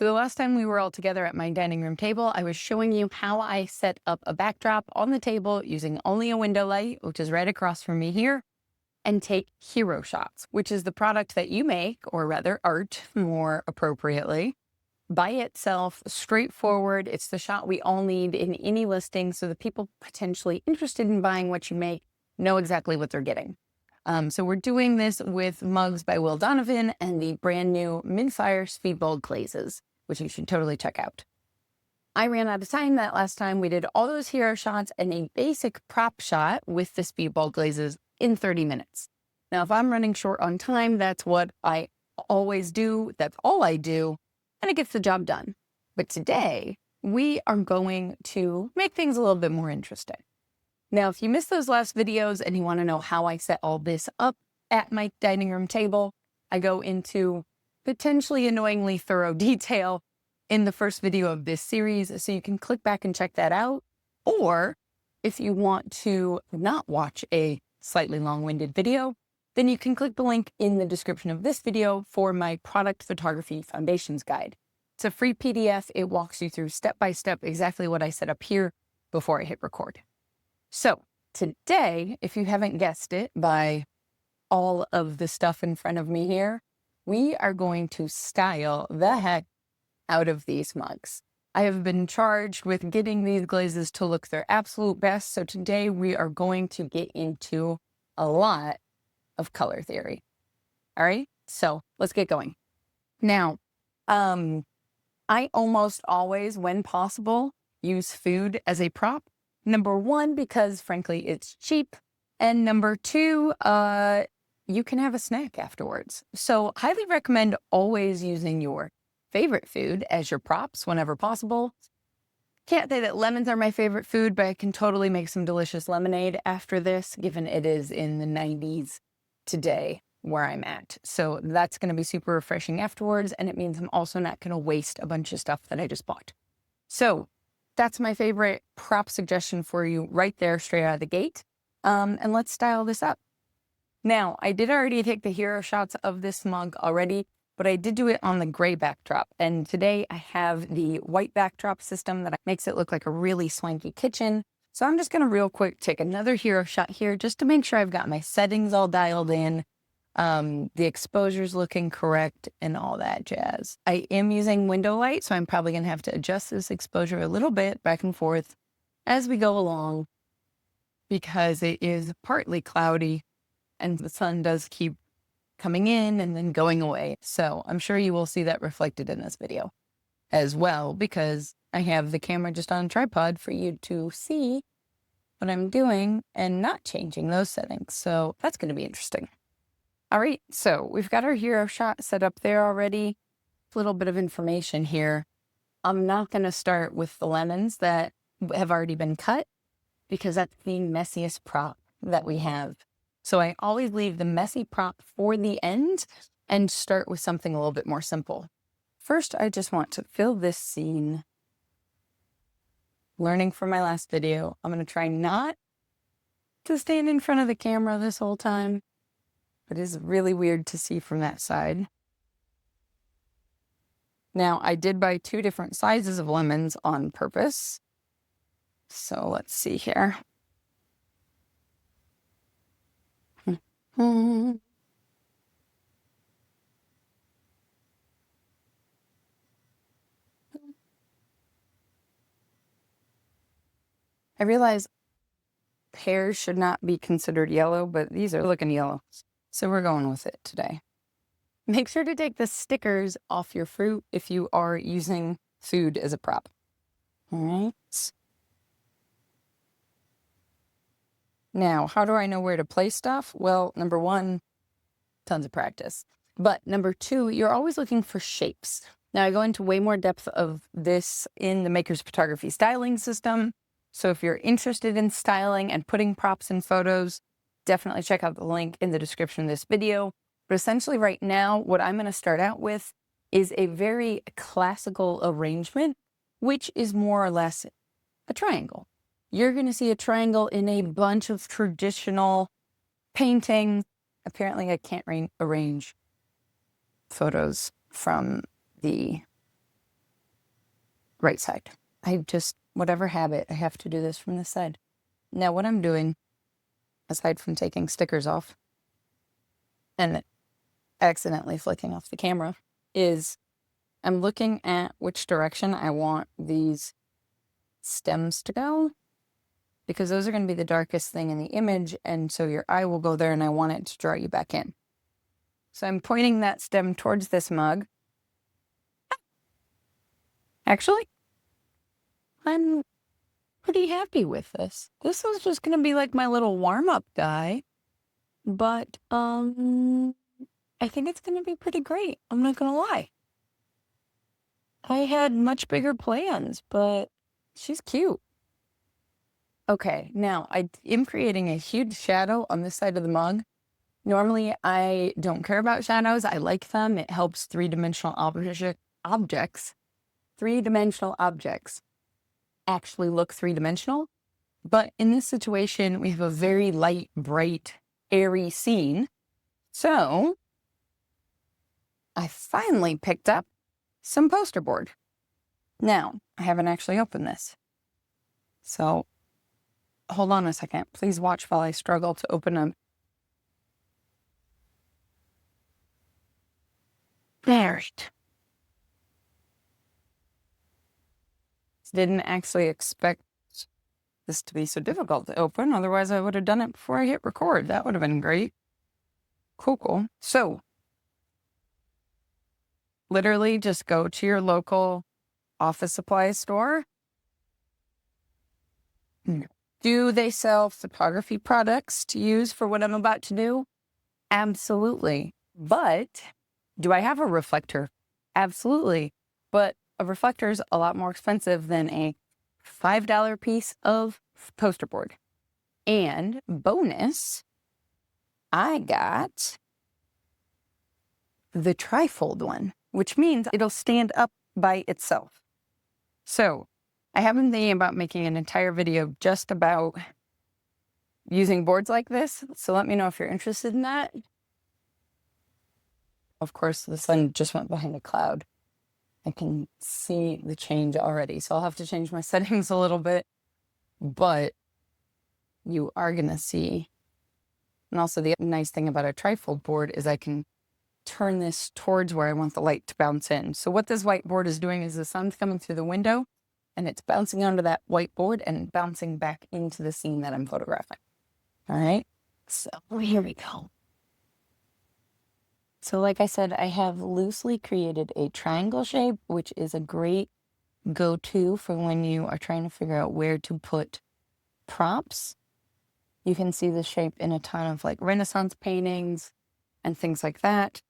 So the last time we were all together at my dining room table, I was showing you how I set up a backdrop on the table using only a window light, which is right across from me here, and take hero shots, which is the product that you make, or rather art more appropriately, by itself, straightforward. It's the shot we all need in any listing so the people potentially interested in buying what you make know exactly what they're getting. So we're doing this with mugs by Will Donovan and the brand new Minfire Speedball Glazes, which you should totally check out. I ran out of time that last time. We did all those hero shots and a basic prop shot with the Speedball Glazes in 30 minutes. Now, if I'm running short on time, that's what I always do. That's all I do, and it gets the job done. But today, we are going to make things a little bit more interesting. Now, if you missed those last videos and you want to know how I set all this up at my dining room table, I go into potentially annoyingly thorough detail in the first video of this series, so you can click back and check that out. Or if you want to not watch a slightly long-winded video, then you can click the link in the description of this video for my product photography foundations guide. It's a free PDF. It walks you through step-by-step exactly what I set up here before I hit record. So today, if you haven't guessed it by all of the stuff in front of me here, we are going to style the heck out of these mugs. I have been charged with getting these glazes to look their absolute best. So today we are going to get into a lot of color theory. All right, so let's get going. Now, I almost always, when possible, use food as a prop. Number one, because frankly, it's cheap. And number two, you can have a snack afterwards. So highly recommend always using your favorite food as your props whenever possible. Can't say that lemons are my favorite food, but I can totally make some delicious lemonade after this, given it is in the 90s today where I'm at. So that's going to be super refreshing afterwards. And it means I'm also not going to waste a bunch of stuff that I just bought. So that's my favorite prop suggestion for you right there, straight out of the gate. And let's style this up. Now, I did already take the hero shots of this mug already, but I did do it on the gray backdrop. And today I have the white backdrop system that makes it look like a really swanky kitchen. So I'm just going to real quick take another hero shot here just to make sure I've got my settings all dialed in, the exposure's looking correct, and all that jazz. I am using window light, so I'm probably going to have to adjust this exposure a little bit back and forth as we go along because it is partly cloudy and the sun does keep coming in and then going away. So I'm sure you will see that reflected in this video as well, because I have the camera just on a tripod for you to see what I'm doing and not changing those settings. So that's going to be interesting. All right, so we've got our hero shot set up there already. A little bit of information here. I'm not going to start with the lemons that have already been cut because that's the messiest prop that we have. So I always leave the messy prop for the end and start with something a little bit more simple. First, I just want to fill this scene. Learning from my last video, I'm going to try not to stand in front of the camera this whole time. It is really weird to see from that side. Now, I did buy 2 different sizes of lemons on purpose. So let's see here. I realize pears should not be considered yellow, but these are looking yellow. So we're going with it today. Make sure to take the stickers off your fruit if you are using food as a prop. All right. Now, how do I know where to place stuff? Well, number one, tons of practice. But number two, you're always looking for shapes. Now, I go into way more depth of this in the Maker's Photography styling system. So if you're interested in styling and putting props in photos, definitely check out the link in the description of this video. But essentially right now, what I'm going to start out with is a very classical arrangement, which is more or less a triangle. You're going to see a triangle in a bunch of traditional painting. Apparently, I can't arrange photos from the right side. Whatever habit, I have to do this from this side. Now what I'm doing, aside from taking stickers off and accidentally flicking off the camera, is I'm looking at which direction I want these stems to go, because those are going to be the darkest thing in the image, and so your eye will go there, and I want it to draw you back in. So I'm pointing that stem towards this mug. Actually, I'm pretty happy with this. This was just going to be like my little warm-up guy, but I think it's going to be pretty great. I'm not going to lie. I had much bigger plans, but she's cute. Okay, now I am creating a huge shadow on this side of the mug. Normally, I don't care about shadows. I like them. It helps three-dimensional objects actually look three-dimensional. But in this situation, we have a very light, bright, airy scene. So I finally picked up some poster board. Now, I haven't actually opened this. So hold on a second. Please watch while I struggle to open them. There it. Didn't actually expect this to be so difficult to open. Otherwise, I would have done it before I hit record. That would have been great. Cool. So, literally just go to your local office supply store. Do they sell photography products to use for what I'm about to do? Absolutely. But do I have a reflector? Absolutely. But a reflector is a lot more expensive than a $5 piece of poster board. And bonus, I got the trifold one, which means it'll stand up by itself. So I have been thinking about making an entire video just about using boards like this. So let me know if you're interested in that. Of course, the sun just went behind a cloud. I can see the change already. So I'll have to change my settings a little bit, but you are going to see. And also the nice thing about a trifold board is I can turn this towards where I want the light to bounce in. So what this whiteboard is doing is the sun's coming through the window and it's bouncing onto that whiteboard and bouncing back into the scene that I'm photographing. All right, so here we go. So like I said, I have loosely created a triangle shape, which is a great go-to for when you are trying to figure out where to put props. You can see the shape in a ton of like Renaissance paintings and things like that.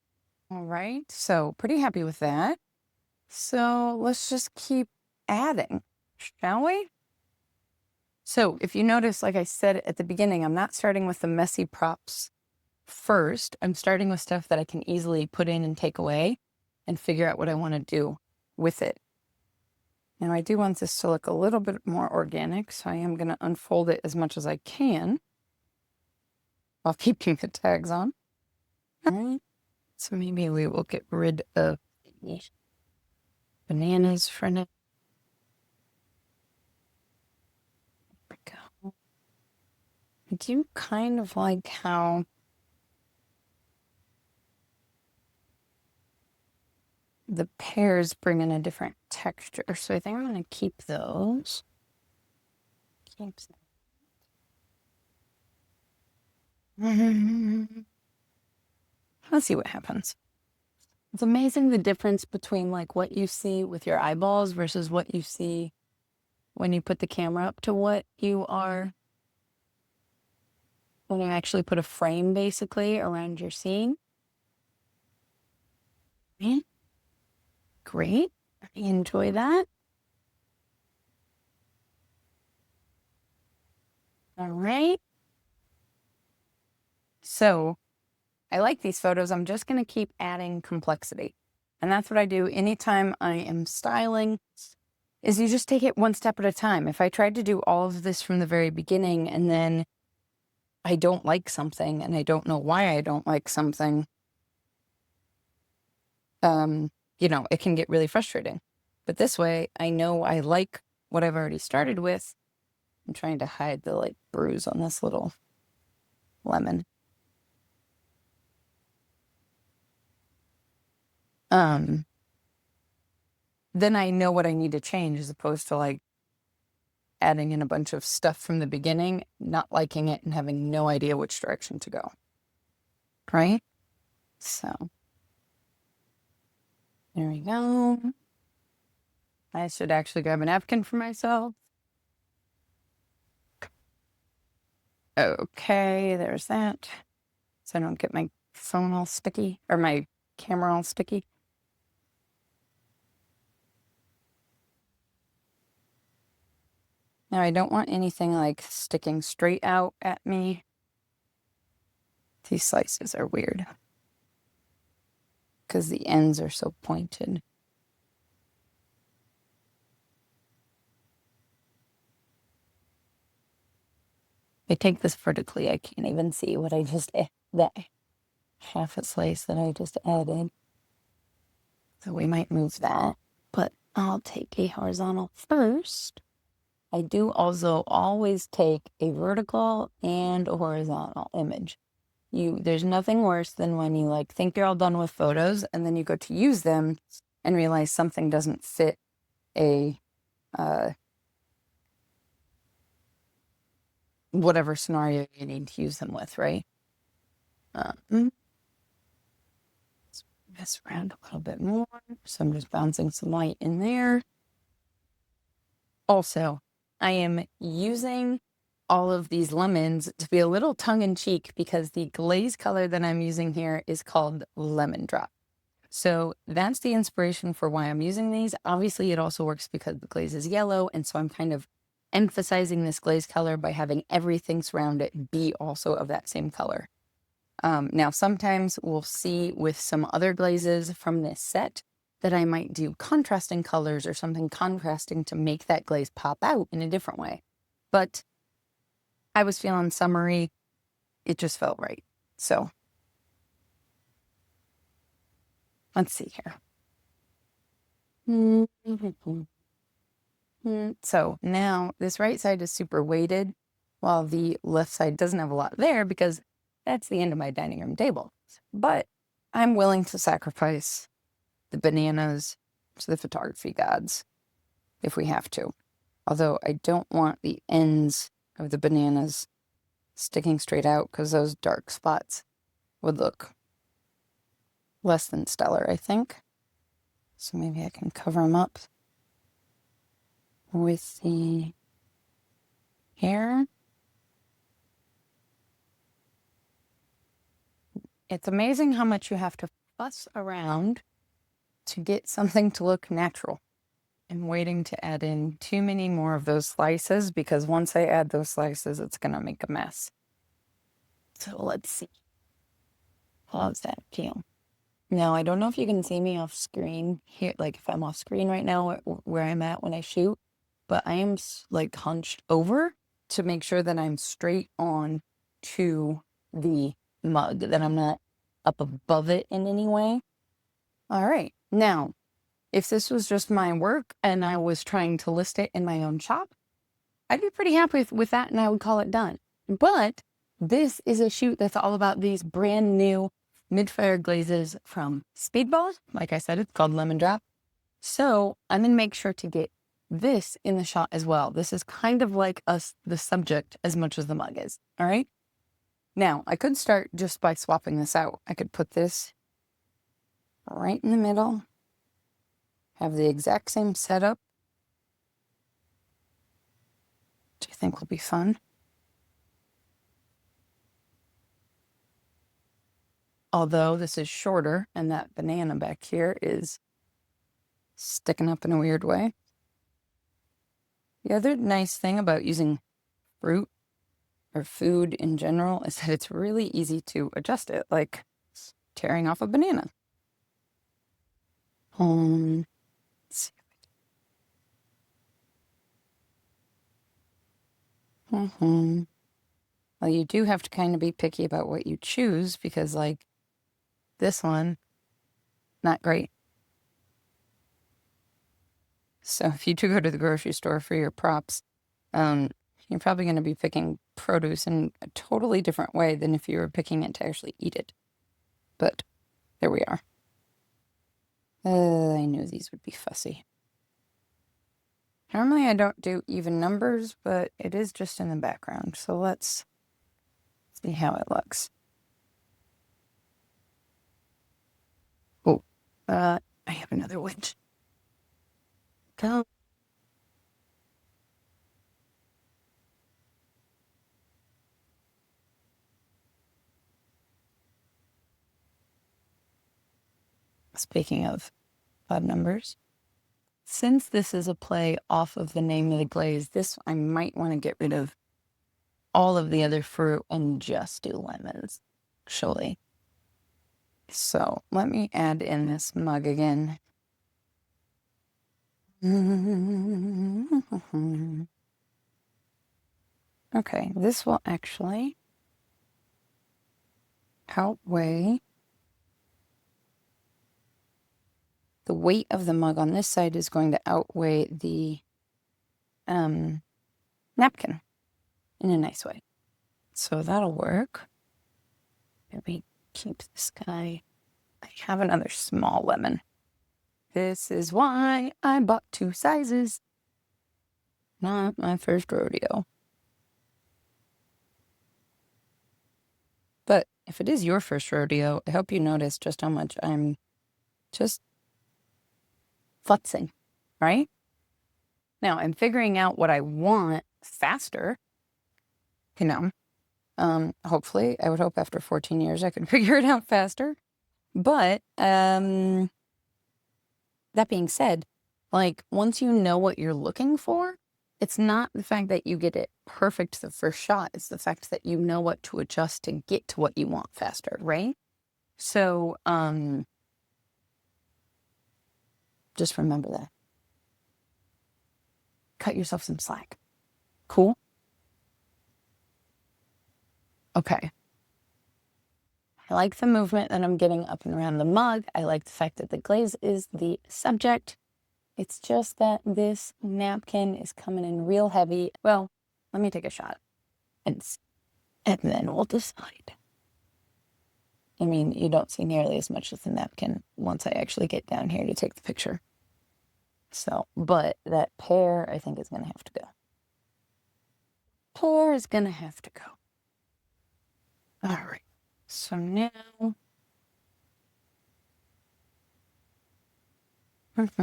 All right, so pretty happy with that. So let's just keep adding, shall we? So if you notice, like I said at the beginning, I'm not starting with the messy props first. I'm starting with stuff that I can easily put in and take away and figure out what I want to do with it. Now I do want this to look a little bit more organic, so I am going to unfold it as much as I can while keeping the tags on. All right, so maybe we will get rid of the bananas for now. There we go. I do kind of like how the pears bring in a different texture, so I think I'm going to keep those. Let's see what happens. It's amazing the difference between like what you see with your eyeballs versus what you see when you put the camera up to what you are, when you actually put a frame basically around your scene. Man, great. I enjoy that. All right. So I like these photos. I'm just going to keep adding complexity. And that's what I do anytime I am styling, is you just take it one step at a time. If I tried to do all of this from the very beginning and then I don't like something and I don't know why I don't like something, it can get really frustrating. But this way, I know I like what I've already started with. I'm trying to hide the like bruise on this little lemon. Then I know what I need to change as opposed to like adding in a bunch of stuff from the beginning, not liking it and having no idea which direction to go. Right? So there we go. I should actually grab a napkin for myself. Okay, there's that. So I don't get my phone all sticky or my camera all sticky. Now I don't want anything like sticking straight out at me. These slices are weird because the ends are so pointed. If I take this vertically, I can't even see what I just, that half a slice that I just added. So we might move that, but I'll take a horizontal first. I do also always take a vertical and a horizontal image. There's nothing worse than when you like think you're all done with photos and then you go to use them and realize something doesn't fit a whatever scenario you need to use them with, right? Let's mess around a little bit more. So I'm just bouncing some light in there. Also, I am using all of these lemons to be a little tongue-in-cheek because the glaze color that I'm using here is called Lemon Drop. So that's the inspiration for why I'm using these. Obviously, it also works because the glaze is yellow, and so I'm kind of emphasizing this glaze color by having everything surround it be also of that same color. Now, sometimes we'll see with some other glazes from this set that I might do contrasting colors or something contrasting to make that glaze pop out in a different way. But I was feeling summery. It just felt right. So let's see here. So now this right side is super weighted while the left side doesn't have a lot there because that's the end of my dining room table. But I'm willing to sacrifice the bananas to the photography gods if we have to. Although I don't want the ends of the bananas sticking straight out because those dark spots would look less than stellar, I think. So maybe I can cover them up with the hair. It's amazing how much you have to fuss around to get something to look natural. I'm waiting to add in too many more of those slices because once I add those slices, it's going to make a mess. So let's see. How's that feel? Now, I don't know if you can see me off screen here, like if I'm off screen right now where I'm at when I shoot, but I am like hunched over to make sure that I'm straight on to the mug, that I'm not up above it in any way. All right. Now, if this was just my work and I was trying to list it in my own shop, I'd be pretty happy with that and I would call it done. But this is a shoot that's all about these brand new mid-fire glazes from Speedball. Like I said, it's called Lemon Drop. So I'm going to make sure to get this in the shot as well. This is kind of like the subject as much as the mug is. All right. Now, I could start just by swapping this out. I could put this right in the middle, have the exact same setup, which I think will be fun. Although this is shorter and that banana back here is sticking up in a weird way. The other nice thing about using fruit or food in general is that it's really easy to adjust it, like tearing off a banana. Let's see. Well, you do have to kind of be picky about what you choose because, like, this one, not great. So if you do go to the grocery store for your props, you're probably going to be picking produce in a totally different way than if you were picking it to actually eat it. But there we are. I knew these would be fussy. Normally I don't do even numbers, but it is just in the background. So let's see how it looks. Oh, I have another winch. Go. Speaking of odd numbers, since this is a play off of the name of the glaze, this I might want to get rid of all of the other fruit and just do lemons, actually. So let me add in this mug again. Okay, this will actually outweigh the weight of the mug on this side is going to outweigh the napkin in a nice way. So that'll work. Maybe keep this guy. I have another small lemon. This is why I bought 2 sizes. Not my first rodeo. But if it is your first rodeo, I hope you notice just how much I'm just futzing, right? Now I'm figuring out what I want faster, you know. Hopefully, I would hope after 14 years I could figure it out faster. But that being said, like once you know what you're looking for, it's not the fact that you get it perfect the first shot. It's the fact that you know what to adjust to get to what you want faster, right? So, just remember that. Cut yourself some slack. Cool? Okay. I like the movement that I'm getting up and around the mug. I like the fact that the glaze is the subject. It's just that this napkin is coming in real heavy. Well, let me take a shot and then we'll decide. I mean, you don't see nearly as much of the napkin once I actually get down here to take the picture. So, but that pear, I think, is going to have to go. Pear is going to have to go. All right. So now... Let's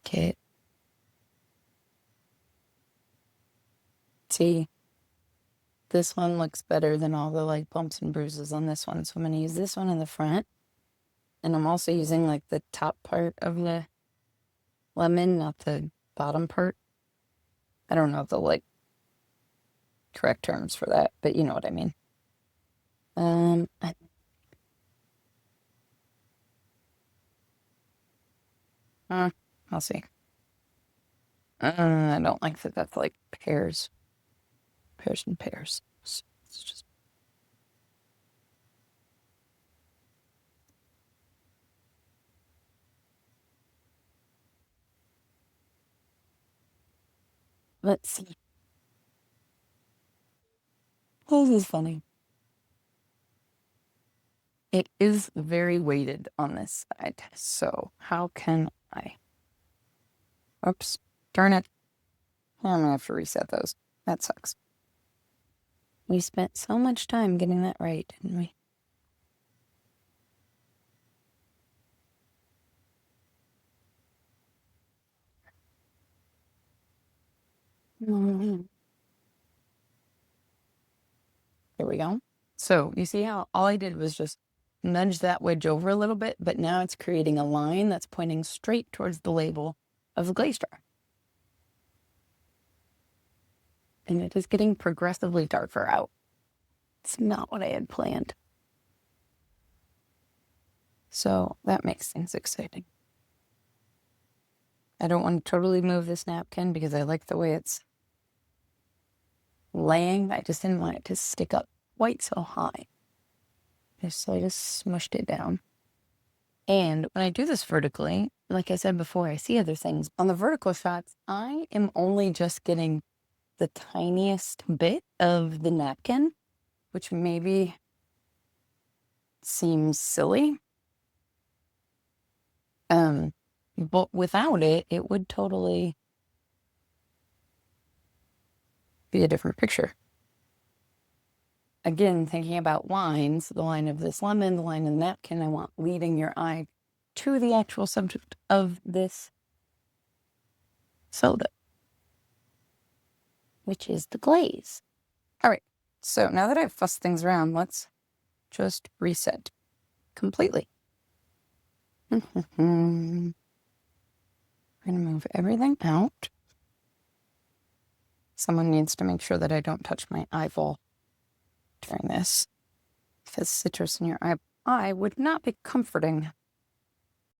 get... See, this one looks better than all the like bumps and bruises on this one. So I'm going to use this one in the front. And I'm also using like the top part of the lemon, not the bottom part. I don't know the like correct terms for that, but you know what I mean. I'll see. I don't like that that's like pears and pears. So it's just... Let's see. Oh, this is funny. It is very weighted on this side. So how can I? Oops. Darn it. I'm gonna have to reset those. That sucks. We spent so much time getting that right, didn't we? There we go. So you see how all I did was just nudge that wedge over a little bit, but now it's creating a line that's pointing straight towards the label of the glaze jar. And it is getting progressively darker out. It's not what I had planned. So that makes things exciting. I don't want to totally move this napkin because I like the way it's laying. I just didn't want it to stick up quite so high. So I just smushed it down. And when I do this vertically, like I said before, I see other things. On the vertical shots, I am only just getting the tiniest bit of the napkin, which maybe seems silly. But without it, it would totally be a different picture. Again, thinking about lines, the line of this lemon, the line of the napkin, I want leading your eye to the actual subject of this soda, which is the glaze. All right, so now that I've fussed things around, let's just reset completely. We're gonna move everything out. Someone needs to make sure that I don't touch my eyeball during this, because citrus in your eye would not be comforting.